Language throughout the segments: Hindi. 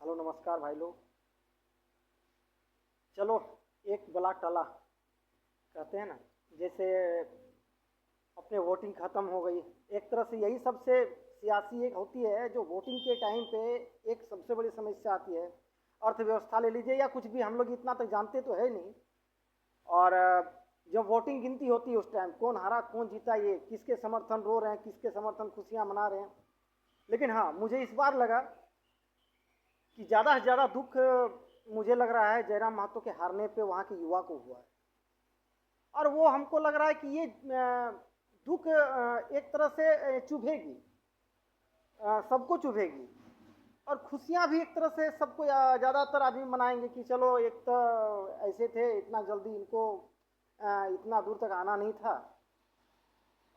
हेलो नमस्कार भाई लोग। चलो, एक बला टला कहते हैं ना, जैसे अपने वोटिंग ख़त्म हो गई। एक तरह से यही सबसे सियासी एक होती है जो वोटिंग के टाइम पे एक सबसे बड़ी समस्या आती है। अर्थव्यवस्था ले लीजिए या कुछ भी, हम लोग इतना तक जानते तो है नहीं। और जब वोटिंग गिनती होती है उस टाइम कौन हारा कौन जीता, ये किसके समर्थन रो रहे हैं, किसके समर्थन खुशियाँ मना रहे हैं। लेकिन हाँ, मुझे इस बार लगा कि ज़्यादा से ज़्यादा दुख मुझे लग रहा है जयराम महतो के हारने पे वहाँ के युवा को हुआ है। और वो हमको लग रहा है कि ये दुख एक तरह से चुभेगी, सबको चुभेगी। और खुशियाँ भी एक तरह से सबको ज़्यादातर आदमी मनाएंगे कि चलो, एक तो ऐसे थे, इतना जल्दी इनको इतना दूर तक आना नहीं था।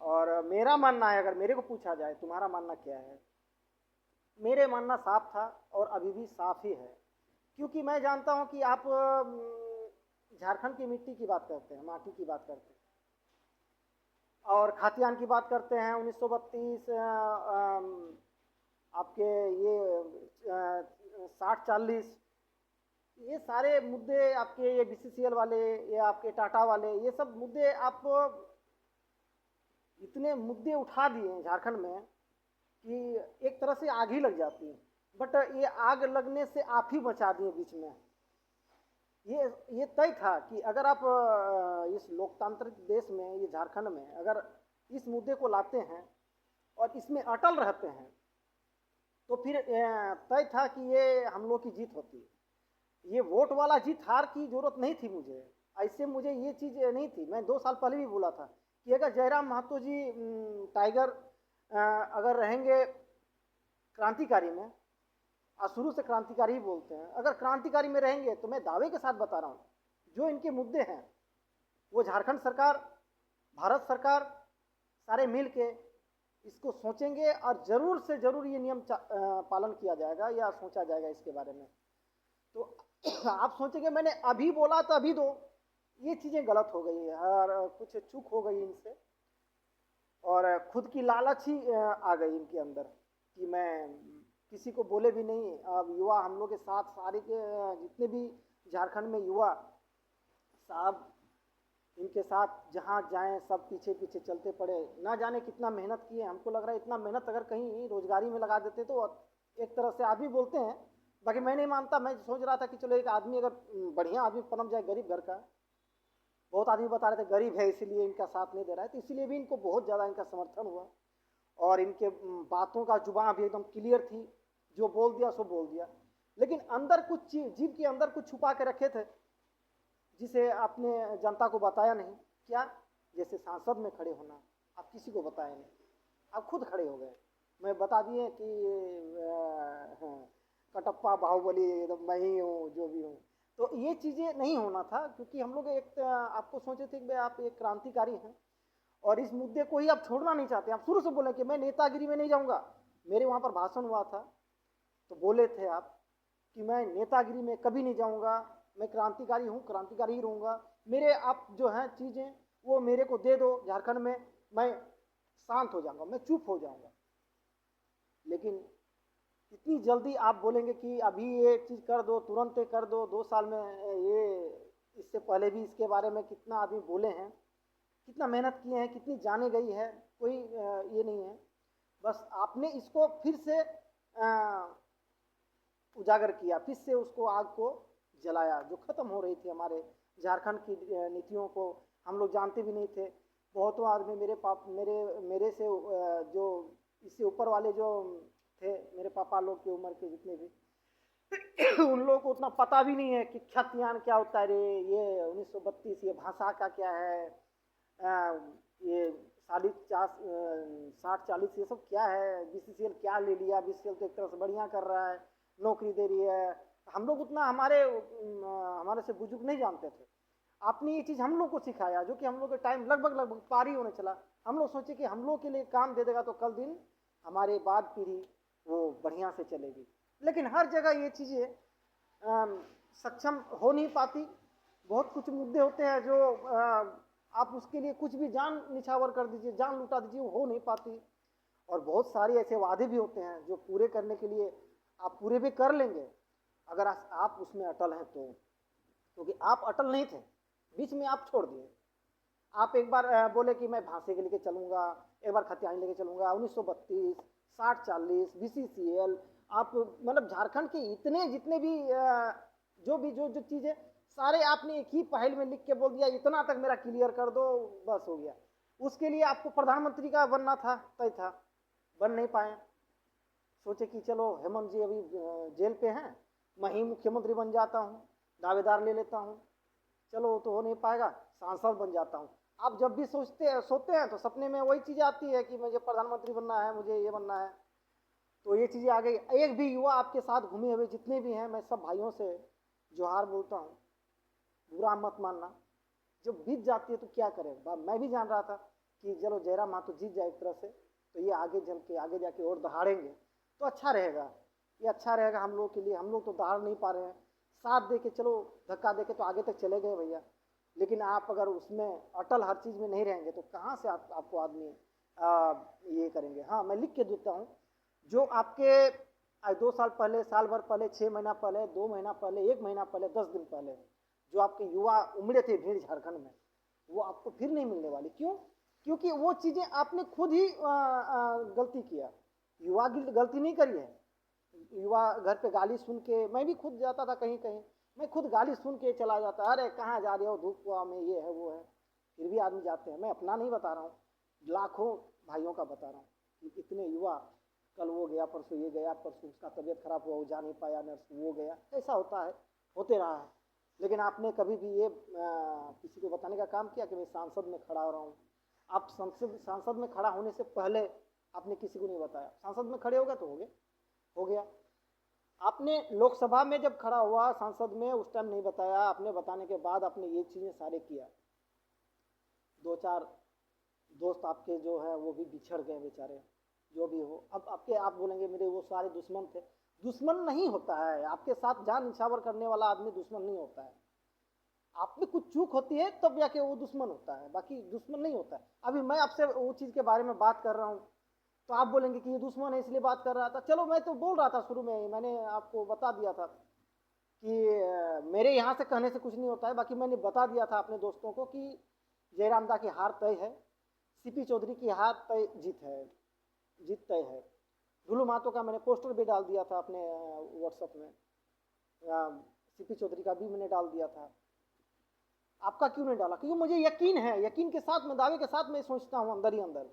और मेरा मानना है, अगर मेरे को पूछा जाए तुम्हारा मानना क्या है, मेरे मानना साफ था और अभी भी साफ ही है। क्योंकि मैं जानता हूं कि आप झारखंड की मिट्टी की बात करते हैं, माटी की बात करते हैं और खातियान की बात करते हैं। 1932 आपके ये 60-40, ये सारे मुद्दे आपके, ये बीसीसीएल वाले, ये आपके टाटा वाले, ये सब मुद्दे आप इतने मुद्दे उठा दिए हैं झारखंड में कि एक तरह से आग ही लग जाती है। बट ये आग लगने से आप ही बचा दिए बीच में। ये तय था कि अगर आप इस लोकतांत्रिक देश में, ये झारखंड में, अगर इस मुद्दे को लाते हैं और इसमें अटल रहते हैं तो फिर तय था कि ये हम लोग की जीत होती है। ये वोट वाला जीत हार की जरूरत नहीं थी मुझे। ऐसे मुझे ये चीज़ नहीं थी। मैं 2 साल पहले भी बोला था कि अगर जयराम महतो जी टाइगर अगर रहेंगे क्रांतिकारी में, और शुरू से क्रांतिकारी ही बोलते हैं, अगर क्रांतिकारी में रहेंगे तो मैं दावे के साथ बता रहा हूँ जो इनके मुद्दे हैं वो झारखंड सरकार, भारत सरकार सारे मिल के इसको सोचेंगे और जरूर से जरूर ये नियम पालन किया जाएगा या सोचा जाएगा इसके बारे में। तो आप सोचेंगे मैंने अभी बोला तो अभी दो, ये चीज़ें गलत हो गई है और कुछ चूक हो गई इनसे। और खुद की लालच ही आ गई इनके अंदर कि मैं किसी को बोले भी नहीं। अब युवा हम लोग के साथ सारे के जितने भी झारखंड में युवा साहब, इनके साथ जहाँ जाएं सब पीछे पीछे चलते पड़े। ना जाने कितना मेहनत किए। हमको लग रहा है इतना मेहनत अगर कहीं रोजगारी में लगा देते तो एक तरह से आदमी बोलते हैं, बाकी मैं नहीं मानता। मैं सोच रहा था कि चलो एक आदमी अगर बढ़िया आदमी पनप जाए, गरीब घर का, बहुत आदमी बता रहे थे गरीब है इसीलिए इनका साथ नहीं दे रहा है, तो इसीलिए भी इनको बहुत ज़्यादा इनका समर्थन हुआ। और इनके बातों का जुबान भी एकदम क्लियर थी, जो बोल दिया सो बोल दिया। लेकिन अंदर कुछ जीव के अंदर कुछ छुपा के रखे थे जिसे आपने जनता को बताया नहीं। क्या? जैसे सांसद में खड़े होना, आप किसी को बताया नहीं, आप खुद खड़े हो गए। मैं बता दिए कि कटप्पा बाहुबली एकदम मैं ही हूँ जो भी हूँ। तो ये चीज़ें नहीं होना था क्योंकि हम लोग एक आपको सोचे थे कि भाई आप एक क्रांतिकारी हैं और इस मुद्दे को ही आप छोड़ना नहीं चाहते। आप शुरू से बोले कि मैं नेतागिरी में नहीं जाऊँगा। मेरे वहाँ पर भाषण हुआ था तो बोले थे आप कि मैं नेतागिरी में कभी नहीं जाऊँगा, मैं क्रांतिकारी हूँ, क्रांतिकारी ही रहूँगा। मेरे आप जो हैं चीज़ें वो मेरे को दे दो झारखंड में, मैं शांत हो जाऊँगा, मैं चुप हो जाऊँगा। लेकिन इतनी जल्दी आप बोलेंगे कि अभी ये चीज़ कर दो, तुरंत कर दो, 2 साल में ये, इससे पहले भी इसके बारे में कितना आदमी बोले हैं, कितना मेहनत किए हैं, कितनी जाने गई है, कोई ये नहीं है। बस आपने इसको फिर से उजागर किया, फिर से उसको आग को जलाया जो ख़त्म हो रही थी हमारे झारखंड की नीतियों को। हम लोग जानते भी नहीं थे। बहुतों आदमी मेरे से जो इससे ऊपर वाले जो थे, मेरे पापा लोग की उम्र के जितने भी उन लोगों को उतना पता भी नहीं है कि खतियान क्या होता है रे, ये 1932, ये भाषा का क्या है, ये 60-40 ये सब क्या है, बीसीसीएल क्या ले लिया, बीसीसीएल तो एक तरह से बढ़िया कर रहा है, नौकरी दे रही है। हम लोग उतना हमारे से बुजुर्ग नहीं जानते थे। आपने ये चीज़ हम लोग को सिखाया जो कि हम लोग के टाइम लगभग पार ही होने चला। हम लोग सोचे कि हम लोग के लिए काम दे देगा तो कल दिन हमारे बाद पीढ़ी वो बढ़िया से चलेगी। लेकिन हर जगह ये चीज़ें सक्षम हो नहीं पाती। बहुत कुछ मुद्दे होते हैं जो आप उसके लिए कुछ भी जान निछावर कर दीजिए, जान लुटा दीजिए, वो हो नहीं पाती। और बहुत सारे ऐसे वादे भी होते हैं जो पूरे करने के लिए आप पूरे भी कर लेंगे अगर आप उसमें अटल हैं तो, क्योंकि आप अटल नहीं थे, बीच में आप छोड़ दिए। आप एक बार बोले कि मैं भांसे के लेके चलूंगा, एक बार खतियानी लेके चलूंगा, 1932, 60-40, BCCL, आप मतलब झारखंड के इतने जितने भी जो चीजें सारे आपने एक ही पहल में लिख के बोल दिया, इतना तक मेरा क्लियर कर दो, बस हो गया। उसके लिए आपको प्रधानमंत्री का बनना था, तय था, बन नहीं पाए। सोचे कि चलो हेमंत जी अभी जेल पे हैं, मैं ही मुख्यमंत्री बन जाता हूँ, दावेदार ले लेता हूँ। चलो वो तो हो नहीं पाएगा, सांसद बन जाता हूँ। आप जब भी सोते हैं तो सपने में वही चीज़ आती है कि मुझे प्रधानमंत्री बनना है, मुझे ये बनना है। तो ये चीज़ें आ गई। एक भी युवा आपके साथ घूमे हुए जितने भी हैं, मैं सब भाइयों से जोहार बोलता हूँ, बुरा मत मानना। जब बीत जाती है तो क्या करें। मैं भी जान रहा था कि चलो जयराम हाँ तो जीत जाए एक तरह से, तो ये आगे चल के आगे जाके और दहाड़ेंगे तो अच्छा रहेगा, ये अच्छा रहेगा हम लोग के लिए। हम लोग तो दहाड़ नहीं पा रहे हैं, साथ दे के चलो, धक्का दे के तो आगे तक चले गए भैया। लेकिन आप अगर उसमें अटल हर चीज़ में नहीं रहेंगे तो कहाँ से आपको आदमी ये करेंगे। हाँ, मैं लिख के देता हूँ, जो आपके 2 साल पहले, साल भर पहले, 6 महीना पहले, 2 महीना पहले, 1 महीना पहले, 10 दिन पहले जो आपके युवा उमड़े थे भीड़ झारखंड में, वो आपको फिर नहीं मिलने वाली। क्यों? क्योंकि वो चीज़ें आपने खुद ही गलती किया। युवा गलती नहीं करी है। युवा घर पे गाली सुन के, मैं भी खुद जाता था कहीं कहीं, मैं खुद गाली सुन के चला जाता, अरे कहाँ जा रहे हो, धूप कुआ में, ये है वो है। फिर भी आदमी जाते हैं। मैं अपना नहीं बता रहा हूँ, लाखों भाइयों का बता रहा हूँ कि इतने युवा, कल वो गया, परसों ये गया, परसों उसका तबीयत खराब हुआ, वो जा नहीं पाया, नर्स वो गया, ऐसा होता है, होते रहा है। लेकिन आपने कभी भी ये किसी को बताने का काम किया कि मैं सांसद में खड़ा हो रहा हूँ? आप सांसद में खड़ा होने से पहले आपने किसी को नहीं बताया, सांसद में खड़े हो गए तो हो गया। आपने लोकसभा में जब खड़ा हुआ सांसद में, उस टाइम नहीं बताया, आपने बताने के बाद आपने ये चीज़ें सारे किया। 2-4 दोस्त आपके जो है वो भी बिछड़ गए बेचारे, जो भी हो। अब आप बोलेंगे मेरे वो सारे दुश्मन थे। दुश्मन नहीं होता है, आपके साथ जान निछावर करने वाला आदमी दुश्मन नहीं होता है। आप में कुछ चूक होती है तब जाके वो दुश्मन होता है, बाकी दुश्मन नहीं होता है। अभी मैं आपसे वो चीज़ के बारे में बात कर रहा हूँ तो आप बोलेंगे कि ये दुश्मन है इसलिए बात कर रहा था। चलो, मैं तो बोल रहा था शुरू में ही, मैंने आपको बता दिया था कि मेरे यहाँ से कहने से कुछ नहीं होता है। बाकी मैंने बता दिया था अपने दोस्तों को कि जयराम दा की हार तय है, सीपी चौधरी की हार तय, जीत तय है। ढुलू महतो का मैंने पोस्टर भी डाल दिया था अपने व्हाट्सएप में, सीपी चौधरी का भी मैंने डाल दिया था। आपका क्यों नहीं डाला? क्योंकि मुझे यकीन है, यकीन के साथ, मैं दावे के साथ मैं सोचता हूँ अंदर ही अंदर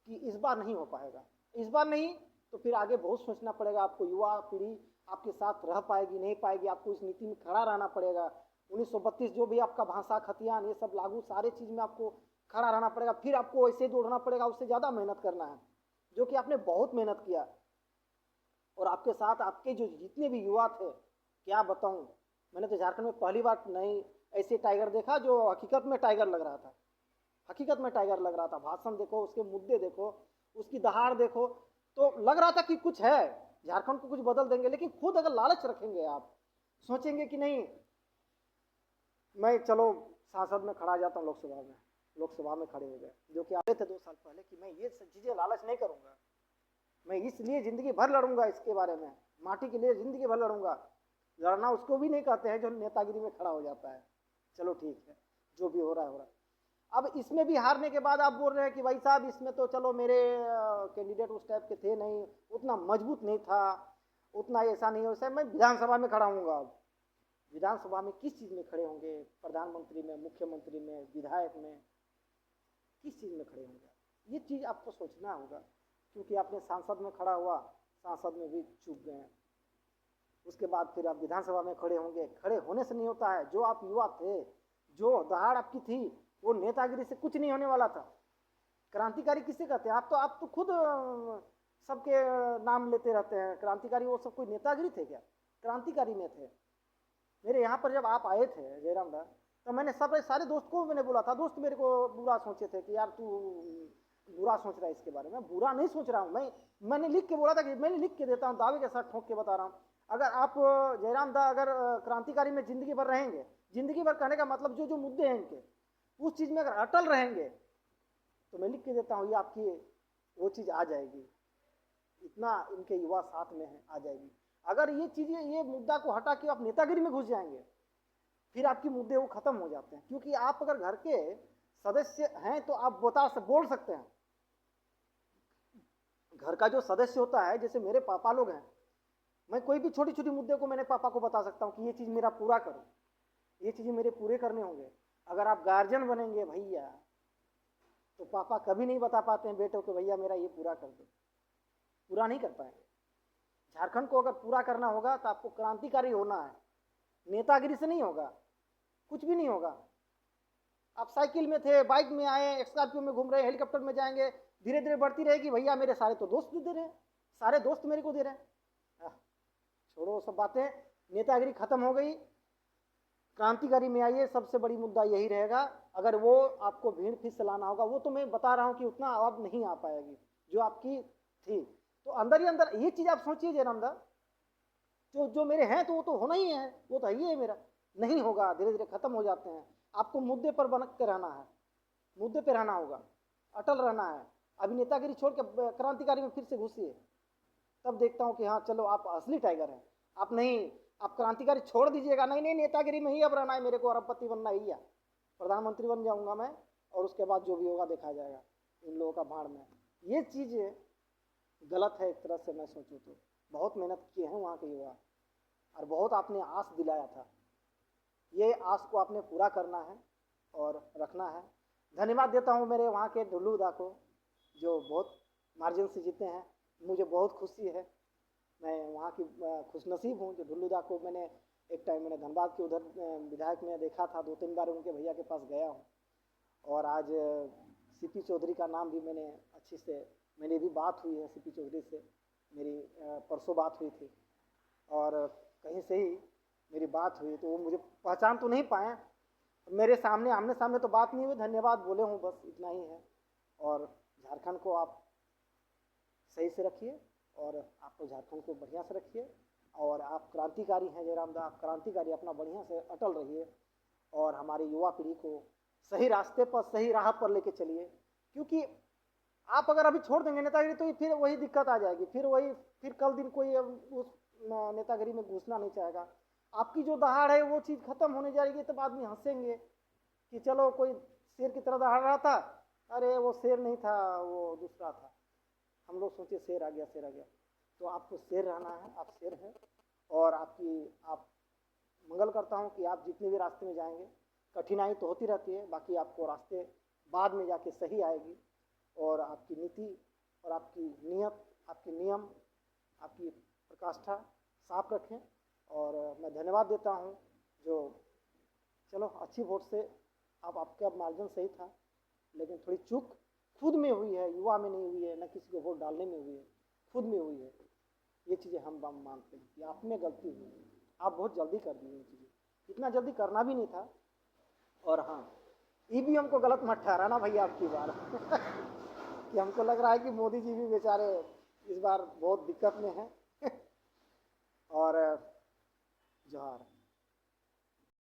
कि इस बार नहीं हो पाएगा। इस बार नहीं तो फिर आगे बहुत सोचना पड़ेगा आपको। युवा पीढ़ी आपके साथ रह पाएगी नहीं पाएगी, आपको इस नीति में खड़ा रहना पड़ेगा। 1932 जो भी आपका भाषा खतियान ये सब लागू, सारे चीज़ में आपको खड़ा रहना पड़ेगा। फिर आपको ऐसे दौड़ना पड़ेगा, उससे ज़्यादा मेहनत करना है, जो कि आपने बहुत मेहनत किया। और आपके साथ आपके जो जितने भी युवा थे, क्या बताऊं, मैंने तो झारखंड में पहली बार नहीं ऐसे टाइगर देखा जो हकीकत में टाइगर लग रहा था। हकीकत में टाइगर लग रहा था। भाषण देखो, उसके मुद्दे देखो, उसकी दहाड़ देखो, तो लग रहा था कि कुछ है, झारखंड को कुछ बदल देंगे। लेकिन खुद अगर लालच रखेंगे, आप सोचेंगे कि नहीं मैं चलो सांसद में खड़ा जाता हूँ, लोकसभा में खड़े हो गए, जो कि आए थे 2 साल पहले कि मैं ये चीज़ें लालच नहीं करूँगा, मैं इसलिए ज़िंदगी भर लड़ूंगा इसके बारे में, माटी के लिए ज़िंदगी भर लड़ूंगा। लड़ना उसको भी नहीं कहते हैं जो नेतागिरी में खड़ा हो जाता है। चलो ठीक है, जो भी हो रहा है हो रहा है। अब इसमें भी हारने के बाद आप बोल रहे हैं कि भाई साहब इसमें तो चलो मेरे कैंडिडेट उस टाइप के थे नहीं, उतना मजबूत नहीं था, उतना ऐसा नहीं हो। मैं विधानसभा में खड़ा हूँगा। अब विधानसभा में किस चीज़ में खड़े होंगे? प्रधानमंत्री में, मुख्यमंत्री में, विधायक में, किस चीज़ में खड़े होंगे? ये चीज़ आपको सोचना होगा, क्योंकि आपने सांसद में खड़ा हुआ, सांसद में भी चूक गए हैं। उसके बाद फिर आप विधानसभा में खड़े होंगे। खड़े होने से नहीं होता है। जो आप युवा थे, जो दहाड़ आपकी थी, वो नेतागिरी से कुछ नहीं होने वाला था। क्रांतिकारी किसे कहते हैं? आप तो खुद सबके नाम लेते रहते हैं क्रांतिकारी। वो सब कोई नेतागिरी थे क्या? क्रांतिकारी में थे। मेरे यहाँ पर जब आप आए थे जयराम दा, तो मैंने सारे दोस्त को मैंने बोला था। दोस्त मेरे को बुरा सोचे थे कि यार तू बुरा सोच रहा है इसके बारे में। बुरा नहीं सोच रहा हूँ, मैंने लिख के बोला था कि मैंने लिख के देता हूँ, दावे के साथ ठोक के बता रहा हूँ। अगर आप जयराम दा अगर क्रांतिकारी में जिंदगी भर रहेंगे, जिंदगी भर कहने का मतलब जो जो मुद्दे हैं इनके, उस चीज़ में अगर अटल रहेंगे, तो मैं लिख के देता हूँ ये आपकी वो चीज़ आ जाएगी। इतना इनके युवा साथ में है, आ जाएगी। अगर ये चीज़ें, ये मुद्दा को हटा के आप नेतागिरी में घुस जाएंगे, फिर आपकी मुद्दे वो खत्म हो जाते हैं। क्योंकि आप अगर घर के सदस्य हैं तो आप बोल सकते हैं। घर का जो सदस्य होता है, जैसे मेरे पापा लोग हैं, मैं कोई भी छोटी छोटी मुद्दे को मैंने पापा को बता सकता हूँ कि ये चीज़ मेरा पूरा करो, ये चीज़ें मेरे पूरे करने होंगे। अगर आप गार्जियन बनेंगे भैया, तो पापा कभी नहीं बता पाते हैं बेटों को भैया मेरा ये पूरा कर दो, पूरा नहीं कर पाएंगे। झारखंड को अगर पूरा करना होगा तो आपको क्रांतिकारी होना है, नेतागिरी से नहीं होगा, कुछ भी नहीं होगा। आप साइकिल में थे, बाइक में आए, स्कॉर्पियो में घूम रहे, हेलीकॉप्टर में जाएंगे, धीरे धीरे बढ़ती रहेगी। भैया मेरे सारे तो दोस्त दे रहे हैं, सारे दोस्त मेरे को दे रहे हैं। छोड़ो सब बातें, नेतागिरी खत्म हो गई, क्रांतिकारी में आइए। सबसे बड़ी मुद्दा यही रहेगा। अगर वो आपको भीड़ फीस से लाना होगा, वो तो मैं बता रहा हूँ कि उतना अब नहीं आ पाएगी जो आपकी थी। तो अंदर ही अंदर ये चीज़ आप सोचिए जयराम दा, जो मेरे हैं तो वो तो होना ही है, वो तो ही है मेरा। नहीं होगा, धीरे धीरे खत्म हो जाते हैं। आपको मुद्दे पर बन के रहना है, मुद्दे पे रहना होगा, अटल रहना है। अभी नेतागिरी छोड़ के क्रांतिकारी में फिर से घुसिए, तब देखता हूँ कि हाँ चलो आप असली टाइगर हैं। आप नहीं, आप क्रांतिकारी छोड़ दीजिएगा, नहीं नहीं नेतागिरी में ही अब रहना है मेरे को, अरबपति बनना ही है, प्रधानमंत्री बन जाऊंगा मैं, और उसके बाद जो भी होगा देखा जाएगा, इन लोगों का भाड़ में। ये चीज़ गलत है एक तरह से मैं सोचूँ तो। बहुत मेहनत किए हैं वहाँ के युवा, और बहुत आपने आस दिलाया था, ये आस को आपने पूरा करना है और रखना है। धन्यवाद देता हूँ मेरे वहाँ के ढुल्लू दा को, जो बहुत मार्जिन से जीते हैं। मुझे बहुत खुशी है, मैं वहाँ की खुशनसीब हूँ जो ढुल्लू दा को मैंने एक टाइम मैंने धनबाद के उधर विधायक में देखा था, 2-3 बार उनके भैया के पास गया हूँ। और आज सीपी चौधरी का नाम भी मैंने अच्छी से, मेरी भी बात हुई है सीपी चौधरी से, मेरी परसों बात हुई थी, और कहीं से ही मेरी बात हुई, तो वो मुझे पहचान तो नहीं पाए, मेरे सामने आमने सामने तो बात नहीं हुई, धन्यवाद बोले हूँ, बस इतना ही है। और झारखंड को आप सही से रखिए, और आपको झारखंड को बढ़िया से रखिए। और आप क्रांतिकारी हैं जयराम दा, आप क्रांतिकारी, अपना बढ़िया से अटल रहिए, और हमारी युवा पीढ़ी को सही रास्ते पर, सही राह पर लेके चलिए। क्योंकि आप अगर अभी छोड़ देंगे नेतागिरी तो फिर वही दिक्कत आ जाएगी, फिर कल दिन कोई उस नेतागिरी में घुसना नहीं चाहेगा। आपकी जो दहाड़ है वो चीज़ खत्म होने जाएगी, तब आदमी हंसेंगे कि चलो कोई शेर की तरह दहाड़ रहा था, अरे वो शेर नहीं था, वो दूसरा था। हम लोग सोचे शेर आ गया, शेर आ गया। तो आपको शेर रहना है, आप शेर हैं। और आप मंगल करता हूँ कि आप जितने भी रास्ते में जाएंगे, कठिनाई तो होती रहती है, बाकी आपको रास्ते बाद में जाके सही आएगी। और आपकी नीति और आपकी नियत, आपके नियम, आपकी प्रकाष्ठा साफ रखें। और मैं धन्यवाद देता हूँ जो, चलो अच्छी वोट से आपका मार्जिन सही था, लेकिन थोड़ी चूक खुद में हुई है, युवा में नहीं हुई है, न किसी को वोट डालने में हुई है, खुद में हुई है। ये चीज़ें हम मानते हैं कि आप में गलती हुई है, आप बहुत जल्दी कर दी ये चीज़ें, इतना जल्दी करना भी नहीं था। और हाँ, ईवीएम को गलत मत ठहराना भैया आपकी बार कि हमको लग रहा है कि मोदी जी भी बेचारे इस बार बहुत दिक्कत में हैं और जोहार।